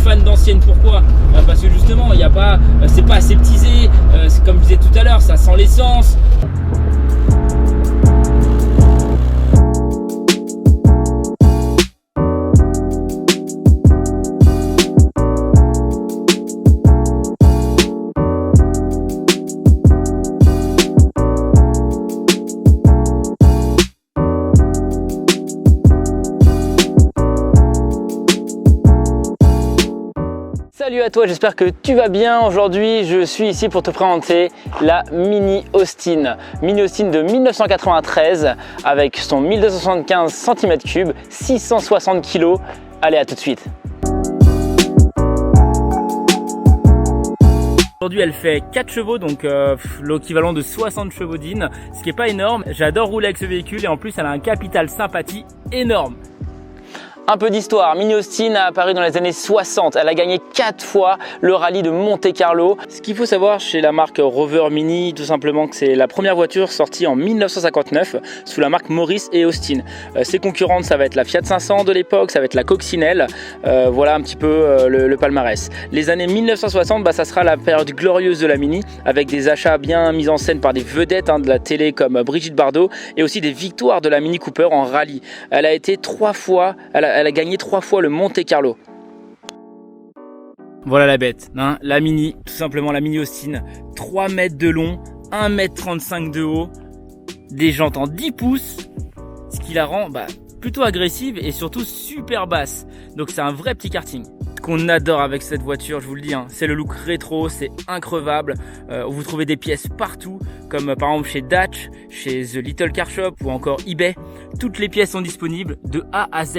fan d'ancienne. Pourquoi? Parce que justement, il y a pas, c'est pas aseptisé, comme je disais tout à l'heure, ça sent l'essence. Salut à toi, j'espère que tu vas bien. Aujourd'hui, je suis ici pour te présenter la Mini Austin. Mini Austin de 1993 avec son 1275 cm3, 660 kg. Allez, à tout de suite. Aujourd'hui, elle fait 4 chevaux, donc l'équivalent de 60 chevaux d'In, ce qui n'est pas énorme. J'adore rouler avec ce véhicule et en plus, elle a un capital sympathie énorme. Un peu d'histoire, Mini Austin a apparu dans les années 60, elle a gagné 4 fois le rallye de Monte-Carlo. Ce qu'il faut savoir chez la marque Rover Mini, tout simplement que c'est la première voiture sortie en 1959 sous la marque Morris et Austin. Ses concurrentes, ça va être la Fiat 500 de l'époque, ça va être la Coccinelle, voilà un petit peu le palmarès. Les années 1960, ça sera la période glorieuse de la Mini, avec des achats bien mis en scène par des vedettes de la télé comme Brigitte Bardot et aussi des victoires de la Mini Cooper en rallye. Elle a été 3 fois, elle a gagné 3 fois le Monte-Carlo. Voilà la bête, hein, la Mini, tout simplement la Mini Austin. 3 mètres de long, 1,35 m de haut, des jantes en 10 pouces, ce qui la rend plutôt agressive et surtout super basse. Donc c'est un vrai petit karting. Ce qu'on adore avec cette voiture, je vous le dis, hein, c'est le look rétro, c'est increvable. Vous trouvez des pièces partout, comme par exemple chez Dutch, chez The Little Car Shop ou encore eBay. Toutes les pièces sont disponibles de A à Z.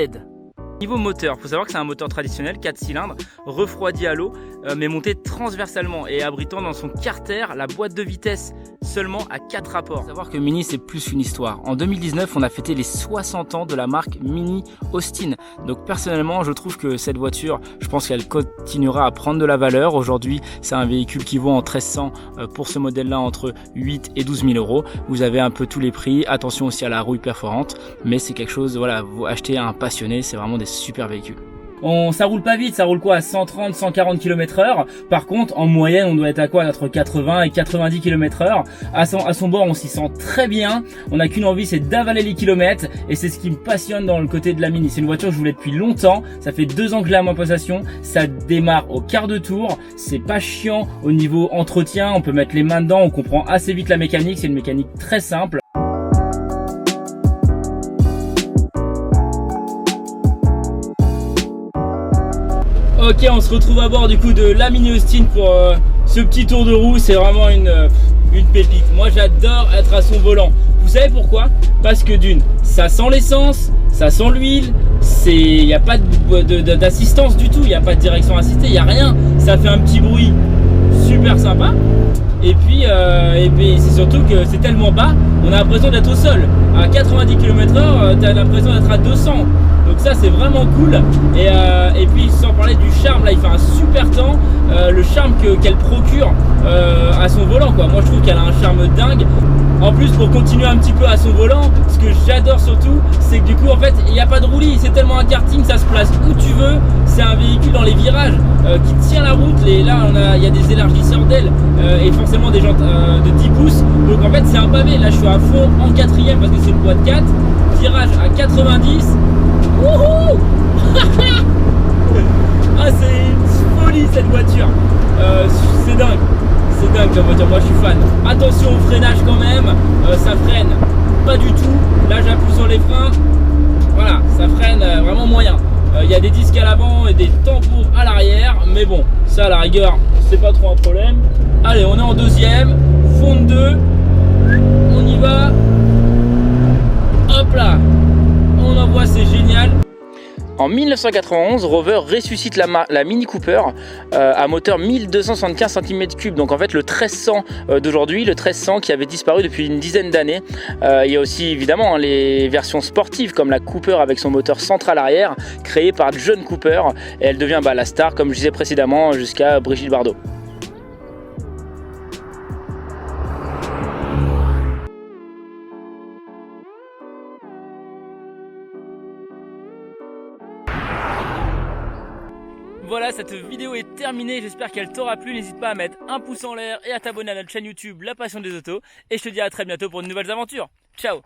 Niveau moteur, il faut savoir que c'est un moteur traditionnel 4 cylindres, refroidi à l'eau, mais monté transversalement et abritant dans son carter la boîte de vitesse seulement à 4 rapports. Il faut savoir que Mini, c'est plus qu'une histoire. En 2019, on a fêté les 60 ans de la marque Mini Austin. Donc personnellement, je trouve que cette voiture, je pense qu'elle continuera à prendre de la valeur. Aujourd'hui, c'est un véhicule qui vaut en 1300 pour ce modèle-là entre 8 et 12 000 euros. Vous avez un peu tous les prix. Attention aussi à la rouille perforante, mais c'est quelque chose, voilà, vous achetez à un passionné, c'est vraiment des super véhicules. Ça roule pas vite, ça roule quoi à 130, 140 km/h. Par contre, en moyenne, on doit être à quoi? Entre 80 et 90 km/h. À son bord, on s'y sent très bien. On n'a qu'une envie, c'est d'avaler les kilomètres. Et c'est ce qui me passionne dans le côté de la Mini. C'est une voiture que je voulais depuis longtemps. Ça fait 2 ans que je l'ai à ma possession. Ça démarre au quart de tour. C'est pas chiant au niveau entretien. On peut mettre les mains dedans. On comprend assez vite la mécanique. C'est une mécanique très simple. Ok, on se retrouve à bord du coup de la Mini Austin pour ce petit tour de roue. C'est vraiment une pépite. Moi j'adore être à son volant. Vous savez pourquoi? Parce que d'une, ça sent l'essence, ça sent l'huile, il n'y a pas d'assistance du tout, il n'y a pas de direction assistée, il n'y a rien. Ça fait un petit bruit super sympa. Et puis c'est surtout que c'est tellement bas, on a l'impression d'être au sol. À 90 km/h, tu as l'impression d'être à 200. Donc ça c'est vraiment cool. Et puis sans parler du charme, là il fait un super temps. Le charme qu'elle procure à son volant, quoi. Moi je trouve qu'elle a un charme dingue. En plus, pour continuer un petit peu à son volant, ce que j'adore surtout, c'est que du coup en fait il n'y a pas de roulis. C'est tellement un karting, ça se place où tu veux. C'est un véhicule dans les virages qui tient la route. Et là il y a des élargisseurs d'ailes et forcément des jantes de 10 pouces. Donc en fait c'est un pavé. Là je suis à fond en 4ème parce que c'est une boîte 4. Virage à 90. Wouhou. Ah, c'est une folie cette voiture. C'est dingue. C'est dingue comme voiture, moi je suis fan. Attention au freinage quand même, ça freine pas du tout. Là j'appuie sur les freins, voilà, ça freine vraiment moyen. Il y a des disques à l'avant et des tambours à l'arrière, mais bon, ça à la rigueur, c'est pas trop un problème. Allez, on est en deuxième, fond de 2, on y va. Hop là, on envoie, c'est génial. En 1991, Rover ressuscite la Mini Cooper à moteur 1275 cm3. Donc en fait le 1300 d'aujourd'hui, le 1300 qui avait disparu depuis une dizaine d'années. Il y a aussi évidemment les versions sportives comme la Cooper avec son moteur central arrière créé par John Cooper. Et elle devient la star comme je disais précédemment jusqu'à Brigitte Bardot. Voilà, cette vidéo est terminée, j'espère qu'elle t'aura plu. N'hésite pas à mettre un pouce en l'air et à t'abonner à notre chaîne YouTube La Passion des Autos. Et je te dis à très bientôt pour de nouvelles aventures. Ciao.